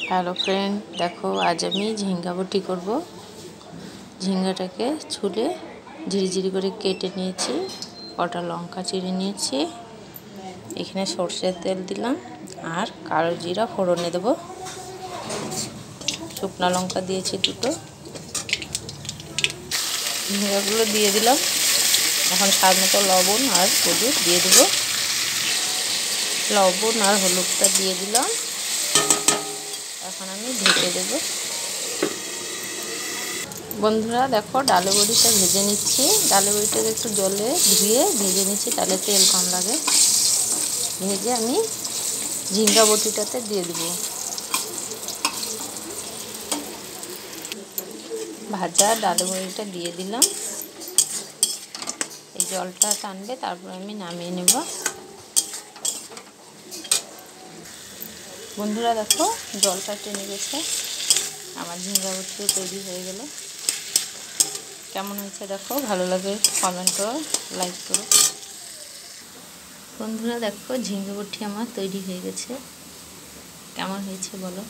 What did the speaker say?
Hello friend, দেখো আজ আমি ঝিঙ্গা বটি করব। ঝিঙ্গাটাকে ছুলে ঝিরিঝিরি করে কেটে নিয়েছি, কটা লঙ্কা চিড়ে নিয়েছি, এখানে সর্ষের তেল দিলাম আর কালো জিরা ফোড়নে দেবো, শুকনো লঙ্কা দিয়েছি দুটো, ঝিঙ্গাগুলো দিয়ে দিলাম। এখন স্বাদ মতো লবণ আর হলুদ দিয়ে দেবো। লবণ আর হলুদটা দিয়ে দিলাম। এখন আমি ঢেকে দেব। বন্ধুরা দেখো, ডালে বড়িটা ভেজে নিচ্ছি। ডালে বড়িটাকে একটু জলে ধুয়ে ভেজে নিচ্ছি, তাহলে তেল কম লাগে। ভেজে আমি ঝিঙ্গা বটিটাতে দিয়ে দেব। ভাজা ডালে বড়িটা দিয়ে দিলাম। এই জলটা টানবে, তারপর আমি নামিয়ে নেব। বন্ধুরা দেখো, জলটা টেনে গেছে, আমার ঝিঙ্গা বটিও তৈরি হয়ে গেল। কেমন হয়েছে দেখো, ভালো লাগে কমেন্ট করো, লাইক করো। বন্ধুরা দেখো, ঝিঙ্গা বটি আমার তৈরি হয়ে গেছে। কেমন হয়েছে বলো।